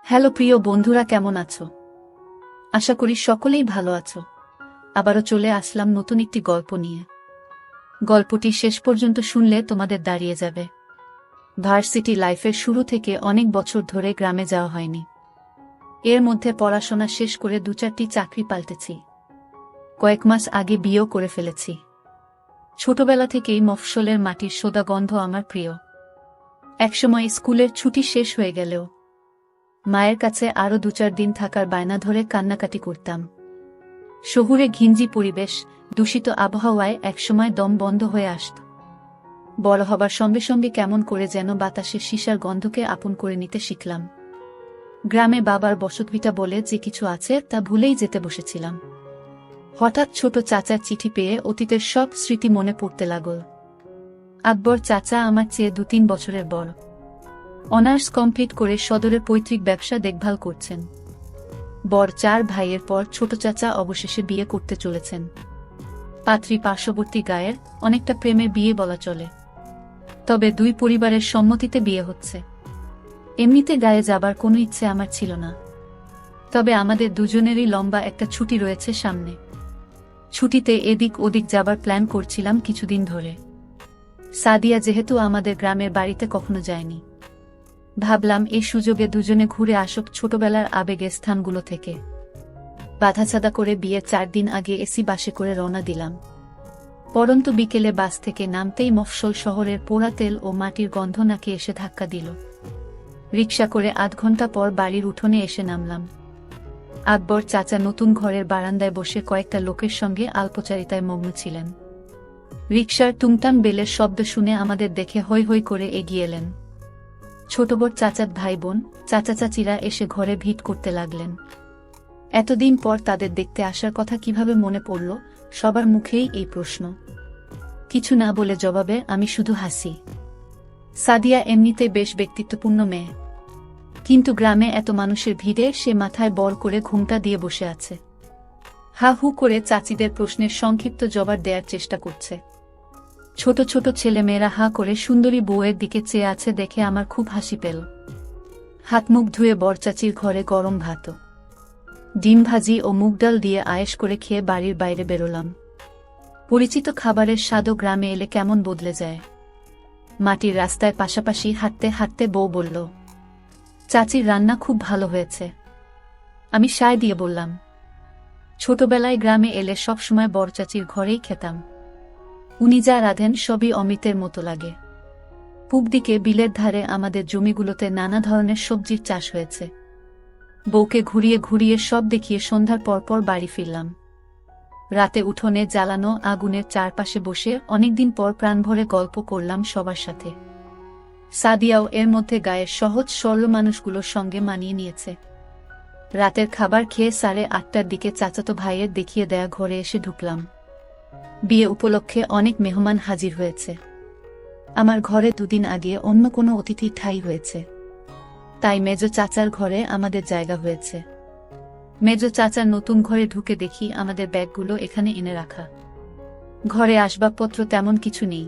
Hello প্রিয় বন্ধুরা, কেমন আছো? আশা করি সকলেই ভালো আছো। আবারও চলে আসলাম নতুন একটি গল্প নিয়ে। গল্পটি শেষ পর্যন্ত শুনলে তোমাদের দাঁড়িয়ে যাবে। ভার্সিটি লাইফের শুরু থেকে অনেক বছর ধরে গ্রামে যাওয়া হয়নি। এর মধ্যে পড়াশোনা শেষ করে 2-4টি চাকরি পাল্টেছি। কয়েক মাস আগে বিয়েও করে ফেলেছি। ছোটবেলা থেকেই মফস্বলের মাটির সোদা গন্ধ আমার প্রিয়। একসময় স্কুলের ছুটি শেষ হয়ে গেলেও মায়ের কাছে আরও 2-4 দিন থাকার বায়না ধরে কান্নাকাটি করতাম। শহুরে ঘিঞ্জি পরিবেশ, দূষিত আবহাওয়ায় একসময় দম বন্ধ হয়ে আসত। বড় হবার সঙ্গে সঙ্গে কেমন করে যেন বাতাসে সীসার গন্ধকে আপন করে নিতে শিখলাম। গ্রামে বাবার বসতভিটা বলে যে কিছু আছে তা ভুলেই যেতে বসেছিলাম। হঠাৎ ছোট চাচার চিঠি পেয়ে অতীতের সব স্মৃতি মনে পড়তে লাগল। আকবর চাচা আমার চেয়ে 2-3 বছরের বড়। অনার্স কমপ্লিট করে সদরের পৈতৃক ব্যবসা দেখভাল করছেন। বড় 4 ভাইয়ের পর ছোট চাচা অবশেষে বিয়ে করতে চলেছেন। পাত্রী পার্শ্ববর্তী গায়ের, অনেকটা প্রেমের বিয়ে বলা চলে। তবে 2 পরিবারের সম্মতিতে বিয়ে হচ্ছে। এমনিতে গায়ে যাবার কোনো ইচ্ছে আমার ছিল না। তবে আমাদের দুজনেরই লম্বা একটা ছুটি রয়েছে সামনে। ছুটিতে এদিক ওদিক যাবার প্ল্যান করছিলাম কিছুদিন ধরে। সাদিয়া যেহেতু আমাদের গ্রামের বাড়িতে কখনো যায়নি, ভাবলাম এই সুযোগে দুজনে ঘুরে আসুক ছোটবেলার আবেগের স্থানগুলো থেকে। বাধাছাদা করে বিয়ের 4 দিন আগে এসি বাসে করে রওনা দিলাম। পরন্তু বিকেলে বাস থেকে নামতেই মফস্বল শহরের পোড়া তেল ও মাটির গন্ধ নাকে এসে ধাক্কা দিল। রিকশা করে 8 ঘন্টা পর বাড়ির উঠোনে এসে নামলাম। আকবর চাচা নতুন ঘরের বারান্দায় বসে কয়েকটা লোকের সঙ্গে আল্পচারিতায় মগ্ন ছিলেন। রিকশার টুংটাং বেলের শব্দ শুনে আমাদের দেখে হৈ হৈ করে এগিয়ে এলেন। ছোট বড় চাচাত ভাই বোন, চাচা চাচিরা এসে ঘরে ভিড় করতে লাগলেন। এতদিন পর তাদের দেখতে আসার কথা কিভাবে মনে পড়ল, সবার মুখেই এই প্রশ্ন। কিছু না বলে জবাবে আমি শুধু হাসি। সাদিয়া এমনিতে বেশ ব্যক্তিত্বপূর্ণ মেয়ে, কিন্তু গ্রামে এত মানুষের ভিড়ে সে মাথায় বড় করে ঘুমটা দিয়ে বসে আছে। হা হু করে চাচিদের প্রশ্নের সংক্ষিপ্ত জবাব দেওয়ার চেষ্টা করছে। ছোট ছোট ছেলেমেয়েরা হা করে সুন্দরী বউয়ের দিকে চেয়ে আছে দেখে আমার খুব হাসি পেল। হাত মুখ ধুয়ে বরচাচির ঘরে গরম ভাত, ডিম ভাজি ও মুগ ডাল দিয়ে আয়েশ করে খেয়ে বাড়ির বাইরে বেরোলাম। পরিচিত খাবারের স্বাদও গ্রামে এলে কেমন বদলে যায়। মাটির রাস্তায় পাশাপাশি হাঁটতে হাঁটতে বউ বলল, চাচির রান্না খুব ভালো হয়েছে। আমি সায় দিয়ে বললাম, ছোটবেলায় গ্রামে এলে সবসময় বরচাচির ঘরেই খেতাম। উনি যা রাঁধেন সবই অমৃতের মতো লাগে। পূব দিকে বিলের ধারে আমাদের জমিগুলোতে নানা ধরনের সবজির চাষ হয়েছে। বউকে ঘুরিয়ে ঘুরিয়ে সব দেখিয়ে সন্ধ্যার পরপর বাড়ি ফিরলাম। রাতে উঠোনে জ্বালানো আগুনের চারপাশে বসে অনেকদিন পর প্রাণ ভরে গল্প করলাম সবার সাথে। সাদিয়াও এর মধ্যে গায়ের সহজ সরল মানুষগুলোর সঙ্গে মানিয়ে নিয়েছে। রাতের খাবার খেয়ে 8:30টার দিকে চাচাতো ভাইয়ের দেখিয়ে দেয়া ঘরে এসে ঢুকলাম। বিয়ে উপলক্ষে অনেক মেহমান হাজির হয়েছে। আমার ঘরে 2 দিন আগে অন্য কোনো অতিথি ঠাঁই হয়েছে, তাই মেজো চাচার ঘরে আমাদের জায়গা হয়েছে। মেজো চাচার নতুন ঘরে ঢুকে দেখি আমাদের ব্যাগগুলো এখানে এনে রাখা। ঘরে আসবাবপত্র তেমন কিছু নেই।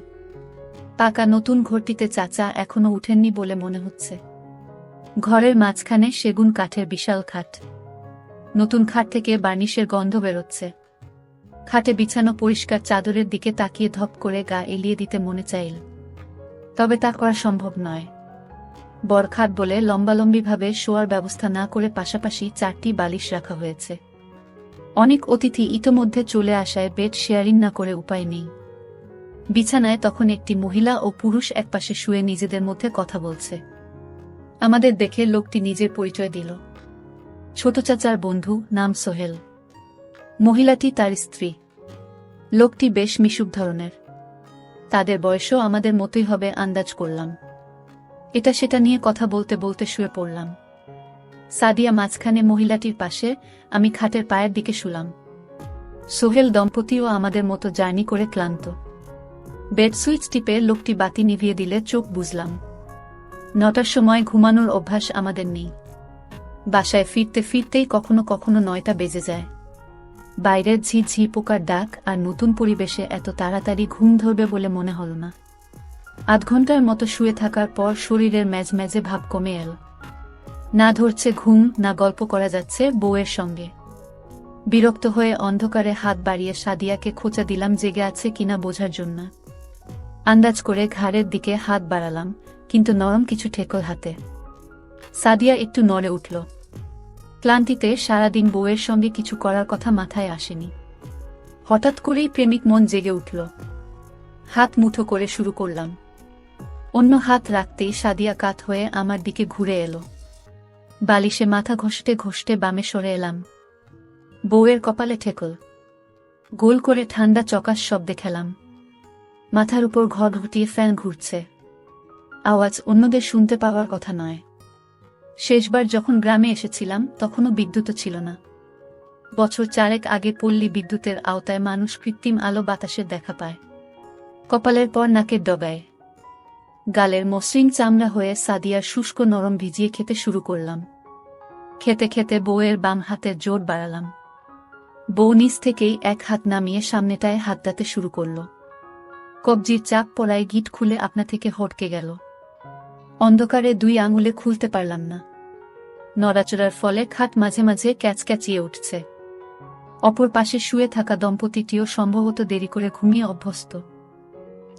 পাকা নতুন ঘরটিতে চাচা এখনো উঠেননি বলে মনে হচ্ছে। ঘরের মাঝখানে সেগুন কাঠের বিশাল খাট। নতুন খাট থেকে বার্নিশের গন্ধ বেরোচ্ছে। খাটে বিছানো পরিষ্কার চাদরের দিকে তাকিয়ে ধপ করে গা এলিয়ে দিতে মনে চাইল, তবে তা করা সম্ভব নয়। বড় খাট বলে লম্বালম্বিভাবে শোয়ার ব্যবস্থা না করে পাশাপাশি 4টি বালিশ রাখা হয়েছে। অনেক অতিথি ইতোমধ্যে চলে আসায় বেড শেয়ারিং না করে উপায় নেই। বিছানায় তখন একটি মহিলা ও পুরুষ একপাশে শুয়ে নিজেদের মধ্যে কথা বলছে। আমাদের দেখে লোকটি নিজের পরিচয় দিল। ছোট চাচার বন্ধু, নাম সোহেল। মহিলাটি তার স্ত্রী। লোকটি বেশ মিশুক ধরনের। তাদের বয়সও আমাদের মতোই হবে আন্দাজ করলাম। এটা সেটা নিয়ে কথা বলতে বলতে শুয়ে পড়লাম। সাদিয়া মাঝখানে মহিলাটির পাশে, আমি খাটের পায়ের দিকে শুলাম। সোহেল দম্পতিও আমাদের মতো জার্নি করে ক্লান্ত। বেড সুইচ টিপে লোকটি বাতি নিভিয়ে দিলে চোখ বুঝলাম। 9টার সময় ঘুমানোর অভ্যাস আমাদের নেই। বাসায় ফিরতে ফিরতেই কখনো কখনো 9টা বেজে যায়। বাইরের ঝিঝি পোকার ডাক আর নতুন পরিবেশে এত তাড়াতাড়ি ঘুম ধরবে বলে মনে হল না। 8 ঘন্টার মতো শুয়ে থাকার পর শরীরের ম্যাজম্যাজে ভাব কমে এল। না ধরছে ঘুম, না গল্প করা যাচ্ছে বউয়ের সঙ্গে। বিরক্ত হয়ে অন্ধকারে হাত বাড়িয়ে সাদিয়াকে খোঁচা দিলাম জেগে আছে কিনা বোঝার জন্য। আন্দাজ করে ঘাড়ের দিকে হাত বাড়ালাম, কিন্তু নরম কিছু ঠেকল হাতে। সাদিয়া একটু নড়ে উঠল। ক্লান্তিতে সারাদিন বউয়ের সঙ্গে কিছু করার কথা মাথায় আসেনি। হঠাৎ করেই প্রেমিক মন জেগে উঠল। হাত মুঠো করে শুরু করলাম। অন্য হাত রাখতেই সাদিয়া কাত হয়ে আমার দিকে ঘুরে এলো। বালিশে মাথা ঘষতে ঘষতে বামে সরে এলাম। বউয়ের কপালে ঠেকল। গোল করে ঠান্ডা চকাস শব্দে খেলাম। মাথার উপর ঘর ঘুটিয়ে ফ্যান ঘুরছে। আওয়াজ অন্যদের শুনতে পাওয়ার কথা নয়। শেষবার যখন গ্রামে এসেছিলাম তখনও বিদ্যুৎ ছিল না। বছর 4 আগে পল্লী বিদ্যুতের আওতায় মানুষ কৃত্রিম আলো বাতাসের দেখা পায়। কপালের পর নাকের ডগায়। গালের মসৃণ চামড়া হয়ে সাদিয়ার শুষ্ক নরম ভিজিয়ে খেতে শুরু করলাম। খেতে খেতে বউয়ের বাম হাতের জোর বাড়ালাম। বউ নিচ থেকেই এক হাত নামিয়ে সামনেটায় হাত দাতে শুরু করল। কবজির চাপ পড়ায় গিট খুলে আপনা থেকে হটকে গেল। অন্ধকারে 2 আঙুলে খুলতে পারলাম না। নড়াচড়ার ফলে খাট মাঝে মাঝে ক্যাচক্যাচিয়ে উঠছে। অপর পাশে শুয়ে থাকা দম্পতিটিও সম্ভবত দেরি করে ঘুমিয়ে অভ্যস্ত।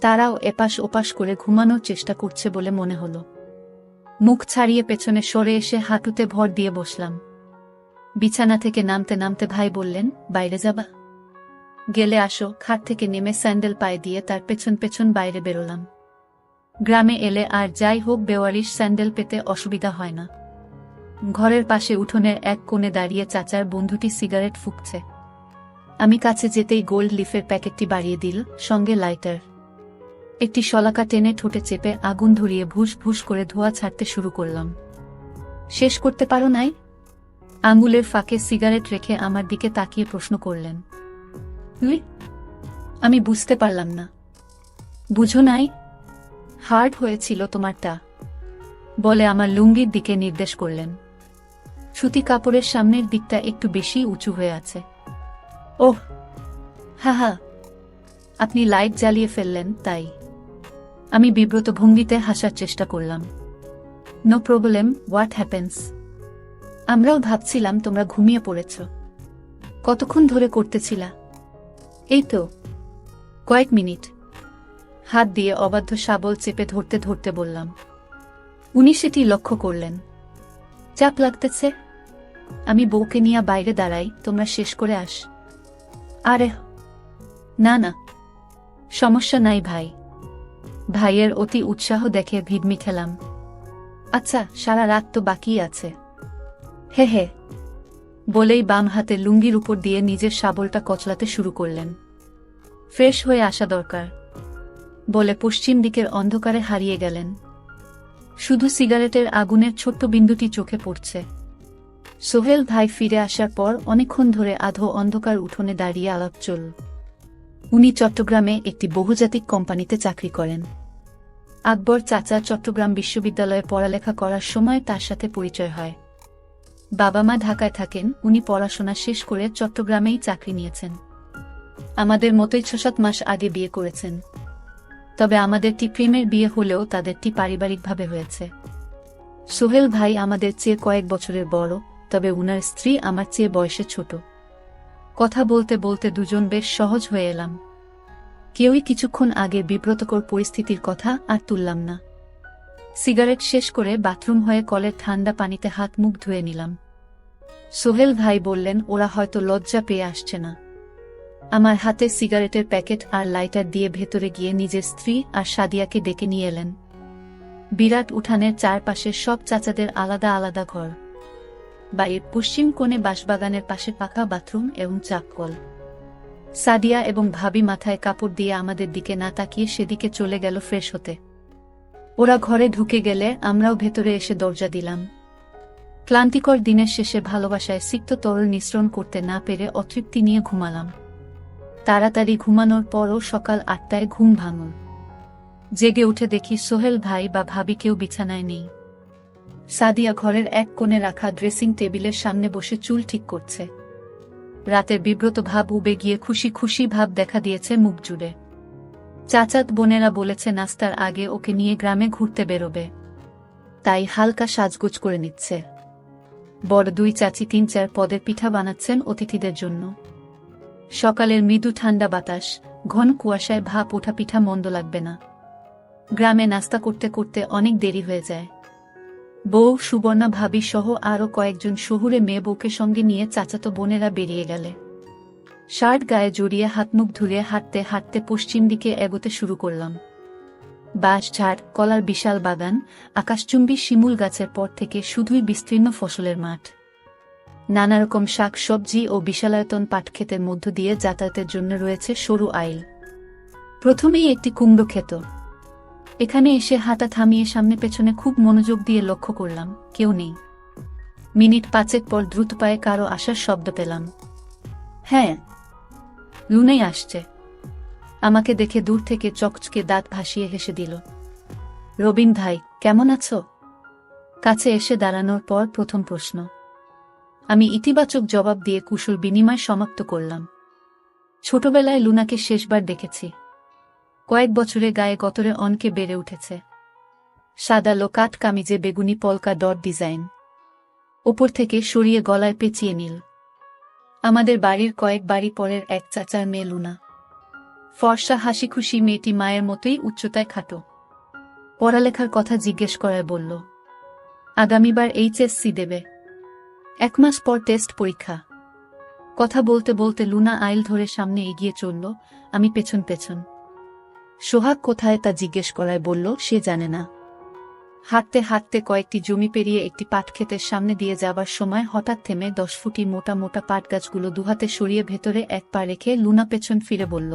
তারাও এপাশ ওপাশ করে ঘুমানোর চেষ্টা করছে বলে মনে হল। মুখ ছাড়িয়ে পেছনে সরে এসে হাঁটুতে ভর দিয়ে বসলাম। বিছানা থেকে নামতে নামতে ভাই বললেন, বাইরে যাবা? গেলে আসো। খাট থেকে নেমে স্যান্ডেল পায়ে দিয়ে তার পেছন পেছন বাইরে বেরোলাম। গ্রামে এলে আর যাই হোক বেওয়ারিশ স্যান্ডেল পেতে অসুবিধা হয় না। ঘরের পাশে উঠোনের এক কোণে দাঁড়িয়ে চাচার বন্ধুটি সিগারেট ফুঁকছে। আমি কাছে যেতেই গোল্ড লিফের প্যাকেটটি বাড়িয়ে দিল, সঙ্গে লাইটার। একটি শলাকা টেনে ঠোঁটে চেপে আগুন ধরিয়ে ভুস ভুস করে ধোঁয়া ছাড়তে শুরু করলাম। শেষ করতে পারো নাই? আঙুলের ফাঁকে সিগারেট রেখে আমার দিকে তাকিয়ে প্রশ্ন করলেন। আমি বুঝতে পারলাম না। বুঝো নাই? হার্ড হয়েছিল তোমারটা, বলে আমার লুঙ্গির দিকে নির্দেশ করলেন। সুতি কাপড়ের সামনের দিকটা একটু বেশি উঁচু হয়ে আছে। ওহ, হা হা, আপনি লাইট জ্বালিয়ে ফেললেন তাই? আমি বিব্রত ভঙ্গিতে হাসার চেষ্টা করলাম। No problem, what happens? আমরাও ভাবছিলাম তোমরা ঘুমিয়ে পড়েছ। কতক্ষণ ধরে করতেছিলা? এই তো কয়েক মিনিট। হাত দিয়ে অবাধ্য শাবল চেপে ধরতে ধরতে বললাম। উনি সেটি লক্ষ্য করলেন। চাপ লাগতেছে? আমি বউকে নিয়ে বাইরে দাঁড়াই, তোমরা শেষ করে আস। আরে না না, সমস্যা নাই ভাই। ভাইয়ের অতি উৎসাহ দেখে ভিড়মি খেলাম। আচ্ছা, সারা রাত তো বাকি আছে। হে হে, বলেই বাম হাতে লুঙ্গির উপর দিয়ে নিজের শাবলটা কচলাতে শুরু করলেন। ফ্রেশ হয়ে আসা দরকার, বলে পশ্চিম দিকের অন্ধকারে হারিয়ে গেলেন। শুধু সিগারেটের আগুনের ছোট্ট বিন্দুটি চোখে পড়ছে। সোহেল ভাই ফিরে আসার পর অনেকক্ষণ ধরে আধো অন্ধকার উঠোনে দাঁড়িয়ে আলাপ চল। উনি চট্টগ্রামে একটি বহুজাতিক কোম্পানিতে চাকরি করেন। আকবর চাচা চট্টগ্রাম বিশ্ববিদ্যালয়ে পড়ালেখা করার সময় তার সাথে পরিচয় হয়। বাবা মা ঢাকায় থাকেন, উনি পড়াশোনা শেষ করে চট্টগ্রামেই চাকরি নিয়েছেন। আমাদের মতোই 6-7 মাস আগে বিয়ে করেছেন। তবে আমাদেরটি প্রেমের বিয়ে হলেও তাদেরটি পারিবারিকভাবে হয়েছে। সোহেল ভাই আমাদের চেয়ে কয়েক বছরের বড়, তবে উনার স্ত্রী আমার চেয়ে বয়সে ছোট। কথা বলতে বলতে দুজন বেশ সহজ হয়ে এলাম। কেউই কিছুক্ষণ আগে বিব্রতকর পরিস্থিতির কথা আর তুললাম না। সিগারেট শেষ করে বাথরুম হয়ে কলের ঠান্ডা পানিতে হাত মুখ ধুয়ে নিলাম। সোহেল ভাই বললেন, ওরা হয়তো লজ্জা পেয়ে আসছে না। আমার হাতে সিগারেটের প্যাকেট আর লাইটার দিয়ে ভেতরে গিয়ে নিজের স্ত্রী আর সাদিয়াকে ডেকে নিয়ে এলেন। বিরাট উঠানের চারপাশে সব চাচাদের আলাদা আলাদা ঘর। বাড়ির পশ্চিম কোণে বাঁশবাগানের পাশে পাকা বাথরুম এবং চাপকল। সাদিয়া এবং ভাবি মাথায় কাপড় দিয়ে আমাদের দিকে না তাকিয়ে সেদিকে চলে গেল ফ্রেশ হতে। ওরা ঘরে ঢুকে গেলে আমরাও ভেতরে এসে দরজা দিলাম। ক্লান্তিকর দিনের শেষে ভালোবাসায় সিক্ত তরল নিঃসরণ করতে না পেরে অতৃপ্তি নিয়ে ঘুমালাম। তাড়াতাড়ি ঘুমানোর পরও সকাল 8টায় ঘুম ভাঙল। জেগে উঠে দেখি সোহেল ভাই বা ভাবি কেউ বিছানায় নেই। সাদিয়া ঘরের এক কোণে রাখা ড্রেসিং টেবিলের সামনে বসে চুল ঠিক করছে। রাতের বিব্রত ভাব উবে গিয়ে খুশি খুশি ভাব দেখা দিয়েছে মুখ জুড়ে। চাচাত বোনেরা বলেছে নাস্তার আগে ওকে নিয়ে গ্রামে ঘুরতে বেরোবে, তাই হালকা সাজগোজ করে নিচ্ছে। বড় দুই চাচি ৩-৪ পদের পিঠা বানাচ্ছেন অতিথিদের জন্য। সকালের মৃদু ঠান্ডা বাতাস, ঘন কুয়াশায় ভাপ ওঠা পিঠা মন্দ লাগবে না। গ্রামে নাস্তা করতে করতে অনেক দেরি হয়ে যায়। বউ, সুবর্ণা ভাবি সহ আরও কয়েকজন শহুরে মেয়ে বউকে সঙ্গে নিয়ে চাচাতো বোনেরা বেরিয়ে গেলে। শার্ট গায়ে জড়িয়ে হাতমুখ ধুয়ে হাঁটতে হাঁটতে পশ্চিম দিকে এগোতে শুরু করলাম। বাঁশ ঝাড়, কলার বিশাল বাগান, আকাশচুম্বী শিমুল গাছের পর থেকে শুধুই বিস্তীর্ণ ফসলের মাঠ। নানারকম শাক সবজি ও বিশালায়তন পাটক্ষেতের মধ্য দিয়ে যাতায়াতের জন্য রয়েছে সরু আইল। প্রথমেই একটি কুমড়ো ক্ষেত। এখানে এসে হাঁটা থামিয়ে সামনে পেছনে খুব মনোযোগ দিয়ে লক্ষ্য করলাম, কেউ নেই। মিনিট ৫ পর দ্রুত পায়ে কারো আসার শব্দ পেলাম। হ্যাঁ, লুনাই আসছে। আমাকে দেখে দূর থেকে চকচকে দাঁত ভাসিয়ে হেসে দিল। রবিন ভাই, কেমন আছো? কাছে এসে দাঁড়ানোর পর প্রথম প্রশ্ন। আমি ইতিবাচক জবাব দিয়ে কুশল বিনিময় সমাপ্ত করলাম। ছোটবেলায় লুনাকে শেষবার দেখেছি। কয়েক বছরে গায়ে গতরে অনকে বেড়ে উঠেছে। সাদা লোকাট কামিজে বেগুনি পলকা ডট ডিজাইন, ওপর থেকে সরিয়ে গলায় পেঁচিয়ে নীল। আমাদের বাড়ির কয়েক বাড়ি পরের এক চাচার মেয়ে লুনা। ফর্সা হাসিখুশি মেয়েটি মায়ের মতোই উচ্চতায় খাটো। পড়ালেখার কথা জিজ্ঞেস করায় বলল, আগামীবার এইচএসসি দেবে। ১ মাস পর টেস্ট পরীক্ষা। কথা বলতে বলতে লুনা আইল ধরে সামনে এগিয়ে চলল, আমি পেছন পেছন। সোহাগ কোথায় তা জিজ্ঞেস করায় বলল সে জানে না। হাঁটতে হাঁটতে কয়েকটি জমি পেরিয়ে একটি পাটক্ষেতের সামনে দিয়ে যাবার সময় হঠাৎ থেমে ১০ ফুটি মোটা মোটা পাট গাছগুলো দুহাতে সরিয়ে ভেতরে এক পা রেখে লুনা পেছন ফিরে বলল,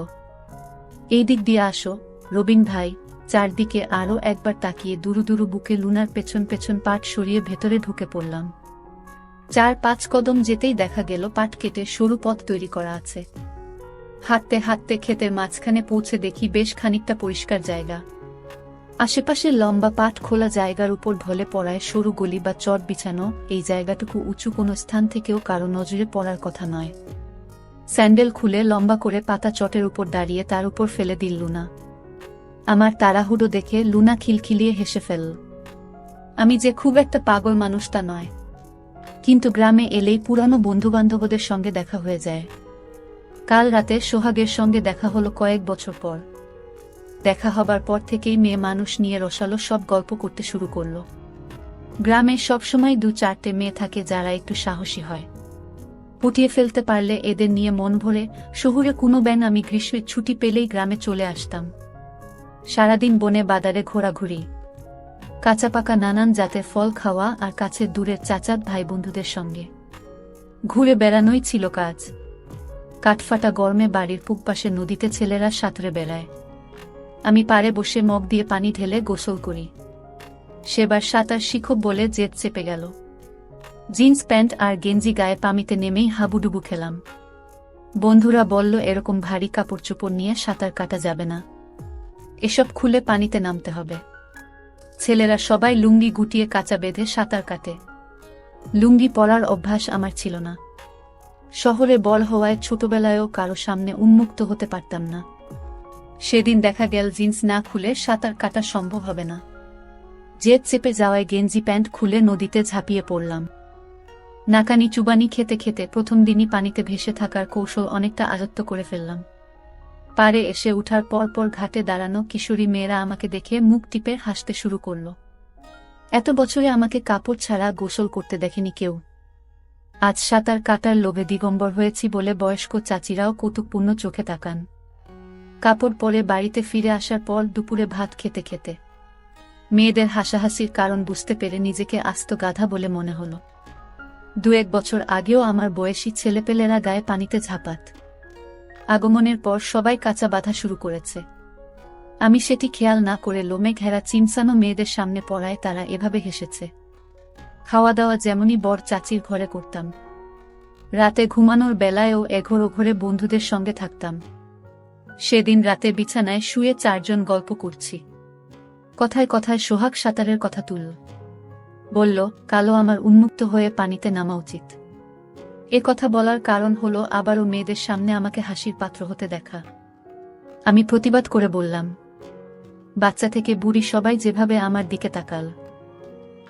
এই দিক দিয়ে আসো রবিন ভাই। চারদিকে আরও একবার তাকিয়ে দুরু দুরু বুকে লুনার পেছন পেছন পাট সরিয়ে ভেতরে ঢুকে পড়লাম। ৪-৫ কদম যেতেই দেখা গেল পাট কেটে সরু পথ তৈরি করা আছে। হাঁটতে হাঁটতে ক্ষেতের মাঝখানে পৌঁছে দেখি বেশ খানিকটা পরিষ্কার জায়গা। আশেপাশে লম্বা পাট খোলা জায়গার উপর ঢলে পড়ায় সরু গলি বা চট বিছানো। এই জায়গাটুকু উঁচু কোনো স্থান থেকেও কারো নজরে পড়ার কথা নয়। স্যান্ডেল খুলে লম্বা করে পাতা চটের উপর দাঁড়িয়ে তার উপর ফেলে দিল লুনা। আমার তাড়াহুড়ো দেখে লুনা খিলখিলিয়ে হেসে ফেলল। আমি যে খুব একটা পাগল মানুষ তা নয়, কিন্তু গ্রামে এলেই পুরানো বন্ধুবান্ধবদের সঙ্গে দেখা হয়ে যায়। কাল রাতে সোহাগের সঙ্গে দেখা হলো কয়েক বছর পর। দেখা হবার পর থেকেই মেয়ে মানুষ নিয়ে রসালো সব গল্প করতে শুরু করল। গ্রামে সবসময় ২-৪টে মেয়ে থাকে যারা একটু সাহসী হয়। পুটিয়ে ফেলতে পারলে এদের নিয়ে মন ভরে। শহুরে কোনো ব্যান আমি গ্রীষ্মের ছুটি পেলেই গ্রামে চলে আসতাম। সারাদিন বনে বাদারে ঘোরাঘুরি, কাঁচা পাকা নানান জাতের ফল খাওয়া আর কাছের দূরের চাচাত ভাই বন্ধুদের সঙ্গে ঘুরে বেড়ানোই ছিল কাজ। কাঠফাটা গরমে বাড়ির পুবপাশে নদীতে ছেলেরা সাঁতরে বেড়ায়। আমি পাড়ে বসে মগ দিয়ে পানি ঢেলে গোসল করি। সেবার সাঁতার শিখব বলে জেদ চেপে গেল। জিন্স প্যান্ট আর গেঞ্জি গায়ে পানিতে নেমেই হাবুডুবু খেলাম। বন্ধুরা বলল এরকম ভারী কাপড় চোপড় নিয়ে সাঁতার কাটা যাবে না, এসব খুলে পানিতে নামতে হবে। ছেলেরা সবাই লুঙ্গি গুটিয়ে কাঁচা বেঁধে সাঁতার কাটে। লুঙ্গি পরার অভ্যাস আমার ছিল না। শহরে বড় হওয়ায় ছোটবেলায়ও কারো সামনে উন্মুক্ত হতে পারতাম না। সেদিন দেখা গেল জিন্স না খুলে সাঁতার কাটা সম্ভব হবে না। জেদ চেপে যাওয়ায় গেঞ্জি প্যান্ট খুলে নদীতে ঝাঁপিয়ে পড়লাম। নাকানি চুবানি খেতে খেতে প্রথম দিনই পানিতে ভেসে থাকার কৌশল অনেকটা আয়ত্ত করে ফেললাম। পাড়ে এসে উঠার পর পর ঘাটে দাঁড়ানো কিশোরী মেয়েরা আমাকে দেখে মুখ টিপে হাসতে শুরু করল। এত বছরে আমাকে কাপড় ছাড়া গোসল করতে দেখেনি কেউ। আজ সাঁতার কাটার লোভে দিগম্বর হয়েছি বলে বয়স্ক চাচিরাও কৌতুকপূর্ণ চোখে তাকান। কাপড় পরে বাড়িতে ফিরে আসার পর দুপুরে ভাত খেতে খেতে মেয়েদের হাসাহাসির কারণ বুঝতে পেরে নিজেকে আস্ত গাধা বলে মনে হলো। ২-১ বছর আগেও আমার বয়সী ছেলেপেলেরা গায়ে পানিতে ঝাঁপাত। আগমনের পর সবাই কাঁচা বাঁধা শুরু করেছে। আমি সেটি খেয়াল না করে লোমে ঘেরা চিমসানো মেয়েদের সামনে পড়ায় তারা এভাবে হেসেছে। খাওয়া দাওয়া যেমনই বর চাচির ঘরে করতাম। রাতে ঘুমানোর বেলায়ও এঘর ওঘরে বন্ধুদের সঙ্গে থাকতাম। সেদিন রাতে বিছানায় শুয়ে ৪ জন গল্প করছি। কথায় কথায় সোহাগ সাঁতারের কথা তুলল। বলল, কালো আমার উন্মুক্ত হয়ে পানিতে নামা উচিত। এ কথা বলার কারণ হলো আবারও মেয়েদের সামনে আমাকে হাসির পাত্র হতে দেখা। আমি প্রতিবাদ করে বললাম, বাচ্চা থেকে বুড়ি সবাই যেভাবে আমার দিকে তাকাল,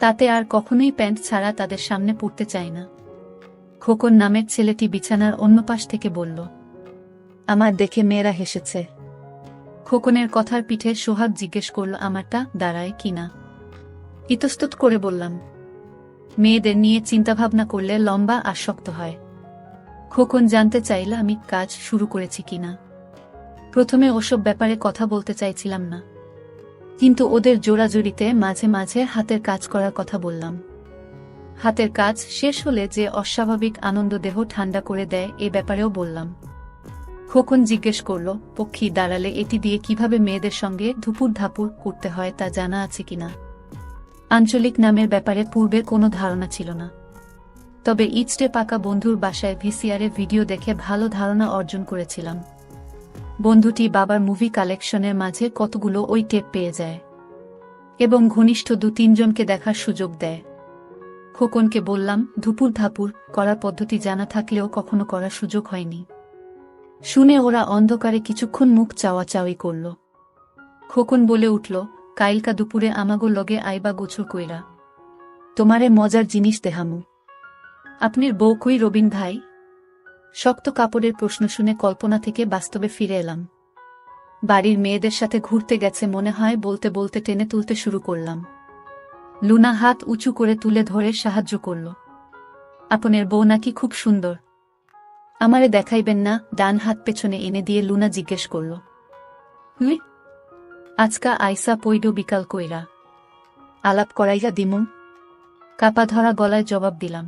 তাতে আর কখনোই প্যান্ট ছাড়া তাদের সামনে পড়তে চায় না। খোকন নামের ছেলেটি বিছানার অন্য পাশ থেকে বলল, আমার দেখে মেয়েরা হেসেছে। খোকনের কথার পিঠে সোহাগ জিজ্ঞেস করল, আমারটা দাঁড়ায় কিনা। ইতস্তত করে বললাম, মেয়েদের নিয়ে চিন্তাভাবনা করলে লম্বা আর শক্ত হয়। খোকন জানতে চাইল আমি কাজ শুরু করেছি কিনা। প্রথমে ওসব ব্যাপারে কথা বলতে চাইছিলাম না, কিন্তু ওদের জোড়াজুড়িতে মাঝে মাঝে হাতের কাজ করার কথা বললাম। হাতের কাজ শেষ হলে যে অস্বাভাবিক আনন্দ দেহ ঠান্ডা করে দেয় এ ব্যাপারেও বললাম। খোকন জিজ্ঞেস করল, পক্ষী দাঁড়ালে এটি দিয়ে কিভাবে মেয়েদের সঙ্গে ধুপুর ধাপুর করতে হয় তা জানা আছে কিনা। আঞ্চলিক নামের ব্যাপারে পূর্বে কোনো ধারণা ছিল না, তবে ইচটে পাকা বন্ধুর বাসায় ভিসিআরে ভিডিও দেখে ভালো ধারণা অর্জন করেছিলাম। বন্ধুটি বাবার মুভি কালেকশনের মাঝে কতগুলো ওই টেপ পেয়ে যায় এবং ঘনিষ্ঠ 2-3 জনকে দেখার সুযোগ দেয়। খোকনকে বললাম, ধুপুর ধাপুর করার পদ্ধতি জানা থাকলেও কখনো করার সুযোগ হয়নি। শুনে ওরা অন্ধকারে কিছুক্ষণ মুখ চাওয়াচাওয়ি করল। খোকন বলে উঠল, কাইলকা দুপুরে আমাগো লগে আইবা গোছর কইরা, তোমারে মজার জিনিস দেহামু। আপনির বউ কই রবিন ভাই? শক্ত কাপড়ের প্রশ্ন শুনে কল্পনা থেকে বাস্তবে ফিরে এলাম। বাড়ির মেয়েদের সাথে ঘুরতে গেছে মনে হয় বলতে বলতে টেনে তুলতে শুরু করলাম। লুনা হাত উঁচু করে তুলে ধরে সাহায্য করল। আপনের বউ নাকি খুব সুন্দর, আমারে দেখাইবেন না? ডান হাত পেছনে এনে দিয়ে লুনা জিজ্ঞেস করল, হুই আজকা আইসা পইডো বিকাল কইরা, আলাপ করাইয়া দিমু? কাপা ধরা গলায় জবাব দিলাম।